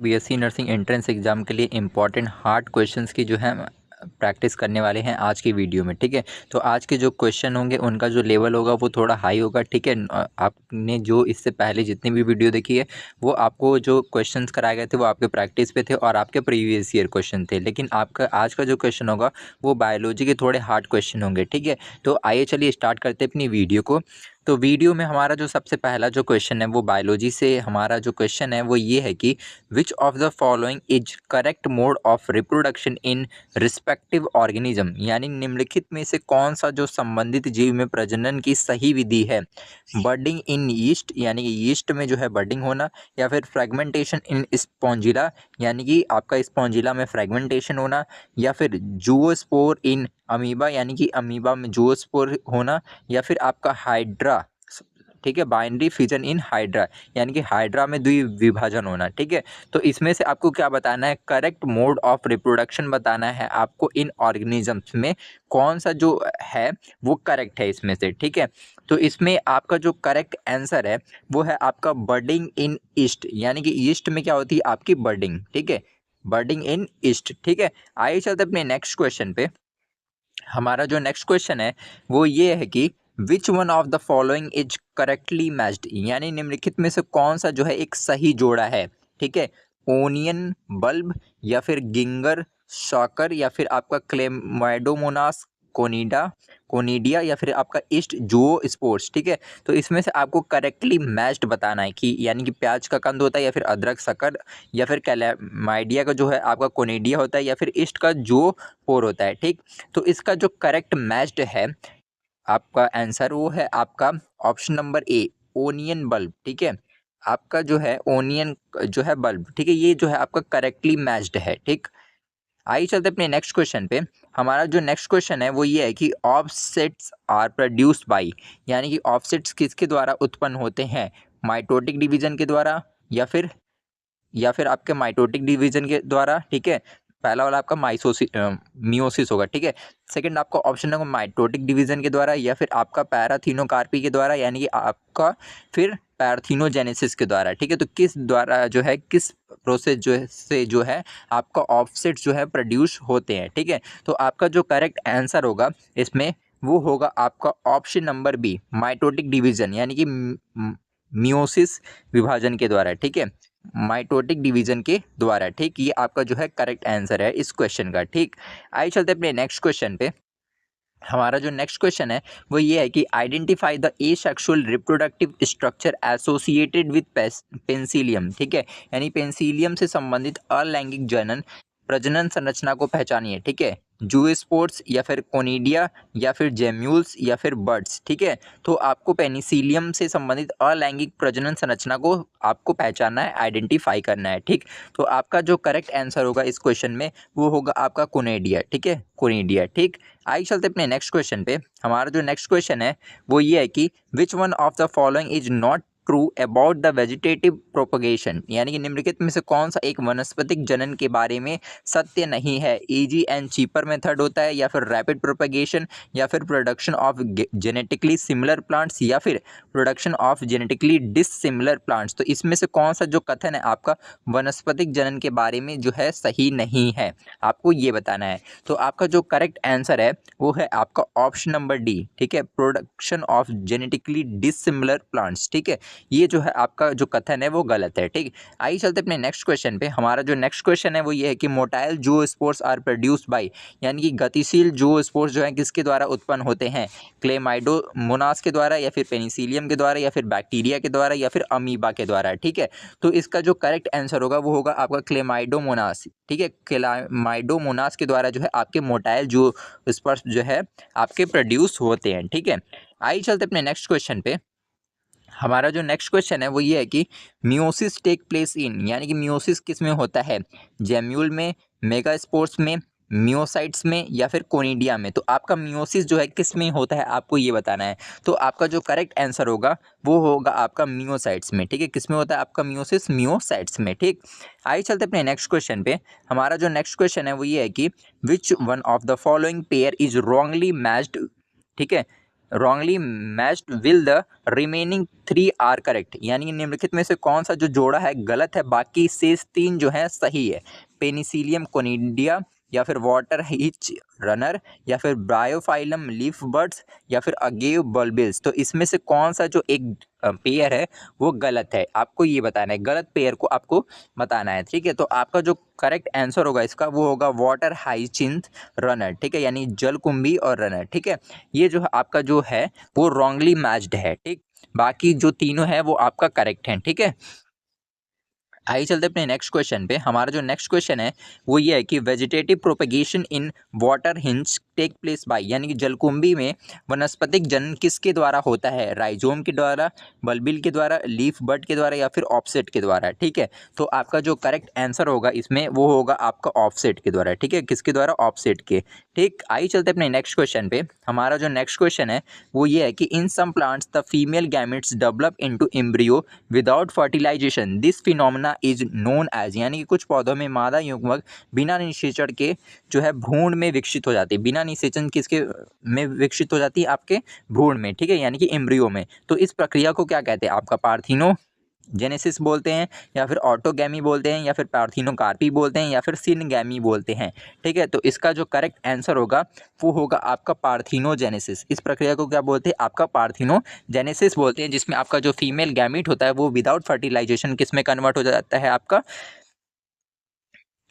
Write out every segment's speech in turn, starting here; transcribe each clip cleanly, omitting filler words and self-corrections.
BSc nursing entrance exam के लिए important hard questions की जो है प्रैक्टिस करने वाले हैं आज की वीडियो में। ठीक है, तो आज के जो क्वेश्चन होंगे उनका जो लेवल होगा वो थोड़ा हाई होगा। ठीक है, आपने जो इससे पहले जितनी भी वीडियो देखी है वो आपको जो क्वेश्चंस कराए गए थे वो आपके प्रैक्टिस पे थे और आपके प्रीवियस ईयर क्वेश्चन थे, लेकिन आपका आज का जो क्वेश्चन होगा वो बायोलॉजी के थोड़े हार्ड क्वेश्चन होंगे। ठीक है, तो आइए चलिए स्टार्ट करते हैं अपनी वीडियो को। तो वीडियो में हमारा जो सबसे पहला जो क्वेश्चन है वो बायोलॉजी से हमारा जो क्वेश्चन है वो ये है कि which of the following is correct mode of reproduction in respective organism, यानी निम्नलिखित में से कौन सा जो संबंधित जीव में प्रजनन की सही विधि है। बर्डिंग इन यीस्ट, यानी कि यीस्ट में जो है बर्डिंग होना, या फिर फ्रेगमेंटेशन इन स्पॉन्जिला, यानी कि आपका स्पॉन्जिला में फ्रेगमेंटेशन होना, या फिर जूओस्पोर इन अमीबा, यानी कि अमीबा में जूओस्पोर होना, या फिर आपका हाइड्रा, ठीक है, बाइनरी फिजन इन हाइड्रा, यानी कि हाइड्रा में द्विविभाजन होना। ठीक है, तो इसमें से आपको क्या बताना है, करेक्ट मोड ऑफ रिप्रोडक्शन बताना है आपको इन ऑर्गेनिजम्स में कौन सा जो है वो करेक्ट है इसमें से। ठीक है, तो इसमें आपका जो करेक्ट आंसर है वो है आपका बर्डिंग इन ईस्ट, यानी कि ईस्ट में क्या होती है आपकी बर्डिंग। ठीक है, बर्डिंग इन ईस्ट। ठीक है, आइए चलते अपने नेक्स्ट क्वेश्चन पे। हमारा जो नेक्स्ट क्वेश्चन है वो ये है कि which one of the following is correctly matched, यानी निम्नलिखित में से कौन सा जो है एक सही जोड़ा है। ठीक है, ओनियन बल्ब, या फिर गिंगर शॉकर, या फिर आपका क्लेमाइडोमोनास कोनिडिया, या फिर आपका ईस्ट जुओ स्पोर्ट्स। ठीक है, तो इसमें से आपको करेक्टली मैच्ड बताना है कि यानी कि प्याज का कंद होता है, या फिर अदरक शक्कर, या फिर कैलामाइडिया का जो है आपका कोनिडिया होता है, या फिर ईस्ट का जो पोर होता है। ठीक, तो इसका जो करेक्ट मैच्ड है आपका आंसर वो है आपका option number A, onion bulb. ठीक है, आपका जो है ओनियन जो है बल्ब, ठीक है, ये जो है आपका करेक्टली मैच्ड है। ठीक, आइए चलते अपने नेक्स्ट क्वेश्चन पे। हमारा जो नेक्स्ट क्वेश्चन है वो ये है कि ऑफसेट्स आर प्रोड्यूस्ड बाय, यानी कि ऑफसेट्स किसके द्वारा उत्पन्न होते हैं, माइटोटिक डिवीजन के द्वारा, या फिर आपके माइटोटिक डिवीजन के द्वारा। ठीक है, पहला वाला आपका मियोसिस होगा। ठीक है, सेकंड आपका ऑप्शन है माइटोटिक डिवीजन के द्वारा, या फिर आपका पैराथीनोकार्पी के द्वारा, यानी कि आपका फिर पैराथीनोजेनेसिस के द्वारा। ठीक है, तो किस द्वारा जो है किस प्रोसेस जो है आपका ऑफसेट जो है प्रोड्यूस होते हैं। ठीक है, तो आपका जो करेक्ट आंसर होगा इसमें वो होगा आपका option number B, mitotic division, यानी कि मियोसिस विभाजन के द्वारा। ठीक है, माइटोटिक डिवीजन के द्वारा। ठीक, ये आपका जो है करेक्ट आंसर है इस क्वेश्चन का। ठीक, आइए चलते अपने नेक्स्ट क्वेश्चन पे। हमारा जो नेक्स्ट क्वेश्चन है वो ये है कि identify the asexual reproductive structure associated with penicillium. ठीक है, यानी पेंसिलियम से संबंधित अलैंगिक जनन प्रजनन संरचना को पहचानिए। ठीक है, जूस्पोर्ट्स, या फिर कोनिडिया, या फिर जेम्यूल्स, या फिर बर्ड्स। ठीक है, तो आपको पेनिसिलियम से संबंधित अलैंगिक प्रजनन संरचना को आपको पहचानना है, आइडेंटिफाई करना है। ठीक, तो आपका जो करेक्ट आंसर होगा इस क्वेश्चन में वो होगा आपका कोनिडिया। ठीक है, कोनिडिया। ठीक, आइए चलते अपने नेक्स्ट क्वेश्चन पे। हमारा जो नेक्स्ट क्वेश्चन है वो ये है कि which one of the following is not true about the vegetative propagation, यानी कि निम्नलिखित में से कौन सा एक वनस्पतिक जनन के बारे में सत्य नहीं है। इजी एंड चीपर मेथड होता है, या फिर रैपिड प्रोपगेशन, या फिर production of genetically similar plants, या फिर production of genetically dissimilar plants. तो इसमें से कौन सा जो कथन है आपका वनस्पतिक जनन के बारे में जो है सही नहीं है, आपको ये बताना है। तो आपका जो करेक्ट आंसर है वो है आपका ऑप्शन नंबर डी। ठीक है, production of genetically dissimilar plants. ठीक है, ये जो है आपका जो कथन है वो गलत है। ठीक, आइए चलते अपने नेक्स्ट क्वेश्चन पे। हमारा जो नेक्स्ट क्वेश्चन है वो ये है कि मोटाइल जूओस्पोर्स आर प्रोड्यूस्ड बाय, यानी कि गतिशील जूओस्पोर्स जो है किसके द्वारा उत्पन्न होते हैं, क्लेमाइडोमोनास के द्वारा, या फिर पेनिसिलियम के द्वारा, या फिर बैक्टीरिया के द्वारा, या फिर अमीबा के द्वारा। ठीक है, तो इसका जो करेक्ट आंसर होगा वो होगा आपका क्लेमाइडोमोनास। ठीक है, क्लेमाइडोमोनास के द्वारा जो है आपके मोटाइल जो स्पर्श जो है आपके प्रोड्यूस होते हैं। ठीक है, आइए चलते अपने नेक्स्ट क्वेश्चन पे। हमारा जो नेक्स्ट क्वेश्चन है वो ये है कि मियोसिस टेक प्लेस इन, यानी कि मियोसिस किस में होता है, जेम्यूल में, मेगास्पोर्स में, मियोसाइट्स में, या फिर कोनिडिया में। तो आपका मियोसिस जो है किस में होता है आपको ये बताना है। तो आपका जो करेक्ट आंसर होगा वो होगा आपका मियोसाइट्स में। ठीक है, किस में होता है आपका मियोसिस, मियोसाइट्स में। ठीक, आइए चलते अपने नेक्स्ट क्वेश्चन पे। हमारा जो नेक्स्ट क्वेश्चन है वो ये है कि which one of the following pair is wrongly matched. ठीक है, wrongly matched will the remaining 3 are correct, यानी कि निम्नलिखित में से कौन सा जो जोड़ा है गलत है, बाकी शेष 3 जो है सही है। पेनिसिलियम कोनिडिया, या फिर वाटर हिच रनर, या फिर ब्रायोफाइलम लीफ बर्ड्स, या फिर अगेव बल्बिल्स। तो इसमें से कौन सा जो एक पेयर है वो गलत है, आपको ये बताना है, गलत पेयर को आपको बताना है। ठीक है, तो आपका जो करेक्ट आंसर होगा इसका वो होगा वाटर हाइचिंथ रनर। ठीक है, यानी जलकुंभी और रनर। ठीक है, ये जो आपका जो है वो रॉन्गली मैच्ड है। ठीक, बाकी जो तीनों है वो आपका करेक्ट है। ठीक है, आइए चलते अपने नेक्स्ट क्वेश्चन पे। हमारा जो नेक्स्ट क्वेश्चन है वो ये है कि वेजिटेटिव प्रोपेगेशन इन वाटर हिंज टेक प्लेस बाय, यानी कि जलकुंभी में वनस्पतिक जनन किसके द्वारा होता है? राइजोम के द्वारा, बल्बिल के द्वारा, लीफ बड के द्वारा, या फिर ऑफसेट के द्वारा। ठीक है, तो आपका जो करेक्ट आंसर होगा इसमें वो होगा आपका ऑफसेट के द्वारा। ठीक है, किसके द्वारा? ऑफसेट के। ठीक, आइए चलते अपने नेक्स्ट क्वेश्चन पे। हमारा जो नेक्स्ट क्वेश्चन है वो ये है कि in some plants the female gametes develop into embryo without fertilization, this phenomena is known as, यानी कि कुछ पौधों में मादा युग्मक बिना निषेचन के जो है भ्रूण में विकसित हो जाती है। बिना निषेचन किसके में विकसित हो जाती है? आपके भ्रूण में। ठीक है, यानी कि एम्ब्रियो में। तो इस प्रक्रिया को क्या कहते हैं? आपका पार्थिनो जेनेसिस बोलते हैं, या फिर ऑटोगैमी बोलते हैं, या फिर पार्थिनोकार्पी बोलते हैं, या फिर सिनगैमी बोलते हैं। ठीक है, तो इसका जो करेक्ट आंसर होगा वो होगा आपका पार्थिनोजेनेसिस। इस प्रक्रिया को क्या बोलते हैं? आपका पार्थिनोजेनेसिस बोलते हैं, जिसमें आपका जो फीमेल गैमीट होता है वो विदाउट फर्टिलाइजेशन किस में कन्वर्ट हो जाता है? आपका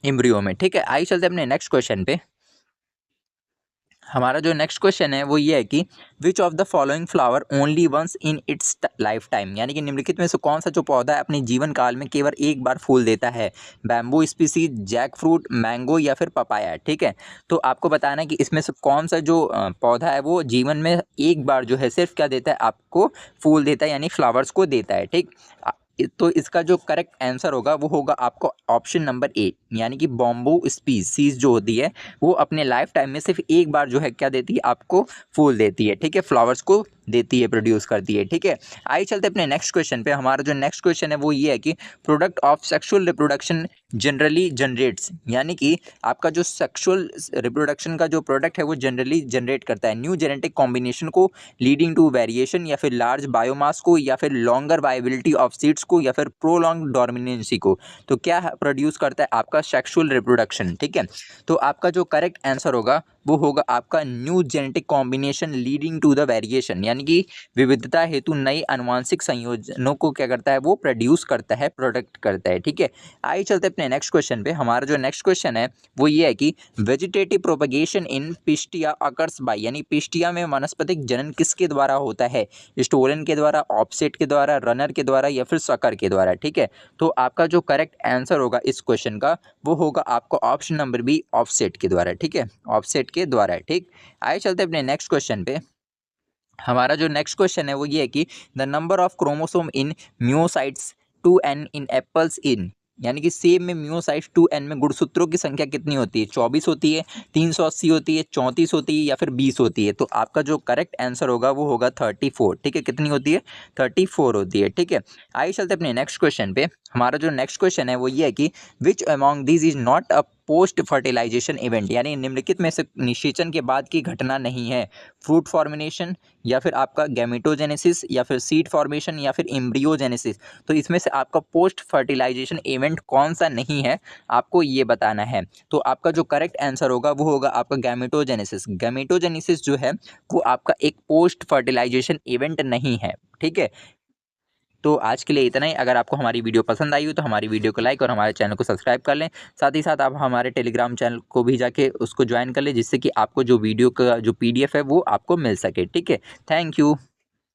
एम्ब्रियो में। ठीक है, आइए चलते हैं अपने नेक्स्ट क्वेश्चन पे। हमारा जो नेक्स्ट क्वेश्चन है वो ये है कि which of the following flower only once in its life time, यानी कि निम्नलिखित में से कौन सा जो पौधा है अपने जीवन काल में केवल एक बार फूल देता है? Bamboo species, jackfruit, mango, या फिर पपाया। ठीक है, तो आपको बताना है कि इसमें से कौन सा जो पौधा है वो जीवन में एक बार जो है सिर्फ क्या देता है? आपको फूल देता है, यानी फ्लावर्स को देता है। ठीक, तो इसका जो करेक्ट आंसर होगा वो होगा आपको ऑप्शन नंबर ए, यानी कि बॉम्बू स्पीसीज जो होती है वो अपने लाइफ टाइम में सिर्फ एक बार जो है क्या देती है? आपको फूल देती है। ठीक है, फ्लावर्स को देती है, प्रोड्यूस करती है। ठीक है, आइए चलते अपने नेक्स्ट क्वेश्चन पे। हमारा जो नेक्स्ट क्वेश्चन है वो ये है कि product of sexual reproduction generally generates, यानी कि आपका जो सेक्सुअल रिप्रोडक्शन का जो प्रोडक्ट है वो जनरली जनरेट करता है न्यू जेनेटिक कॉम्बिनेशन को, लीडिंग टू वेरिएशन, या फिर लार्ज बायोमास को, या फिर लॉन्गर वायबिलिटी ऑफ सीड्स को, या फिर प्रोलॉन्ग डोमिनेंसी को। तो क्या प्रोड्यूस करता है? आपका सेक्सुअल रिप्रोडक्शन। ठीक है, तो आपका जो करेक्ट आंसर होगा वो होगा आपका new genetic combination leading to the variation, यानी कि विविधता हेतु नए आनुवांशिक संयोजनों को क्या करता है? वो प्रोड्यूस करता है, प्रोडक्ट करता है। ठीक है, आइए चलते अपने नेक्स्ट क्वेश्चन पे। हमारा जो नेक्स्ट क्वेश्चन है वो ये है कि vegetative propagation in pistia occurs by, यानी पिस्टिया में वनस्पतिक जनन किसके द्वारा होता है? स्टोलन के द्वारा, ऑफसेट के द्वारा, रनर के द्वारा, या फिर सकर के द्वारा। ठीक है, तो आपका जो करेक्ट आंसर होगा इस क्वेश्चन का वो होगा आपको ऑप्शन नंबर बी, ऑफसेट के द्वारा। ठीक है, ऑफसेट के द्वारा। ठीक, आइए चलते अपने नेक्स्ट क्वेश्चन पे। हमारा जो नेक्स्ट क्वेश्चन है वो ये है कि the number of chromosome in meiocytes 2n in apples in, यानी कि सेब में म्योसाइट्स 2n में गुणसूत्रों की संख्या कितनी होती है? 24 होती है, 380 होती है, 34 होती है, या फिर 20 होती है? तो आपका जो करेक्ट आंसर होगा वो होगा 34। ठीक है, कितनी होती है? 34 होती है। ठीक है, आइए चलते अपने नेक्स्ट क्वेश्चन पे। हमारा जो नेक्स्ट क्वेश्चन है वो ये है कि which among this is not a post fertilization event, यानी निम्नलिखित में से निषेचन के बाद की घटना नहीं है? फ्रूट फॉर्मेशन, या फिर आपका गैमेटोजेनेसिस, या फिर सीड फॉर्मेशन, या फिर एम्ब्रियोजेनेसिस। तो इसमें से आपका पोस्ट फर्टिलाइजेशन इवेंट कौन सा नहीं है, आपको ये बताना है। तो आपका जो करेक्ट आंसर होगा वो होगा आपका गैमेटोजेनेसिस। गैमेटोजेनेसिस जो है वो आपका एक पोस्ट फर्टिलाइजेशन इवेंट नहीं है। ठीक है, तो आज के लिए इतना ही। अगर आपको हमारी वीडियो पसंद आई हो तो हमारी वीडियो को लाइक और हमारे चैनल को सब्सक्राइब कर लें। साथ ही साथ आप हमारे टेलीग्राम चैनल को भी जाके उसको ज्वाइन कर लें, जिससे कि आपको जो वीडियो का जो PDF है वो आपको मिल सके। ठीक है, थैंक यू।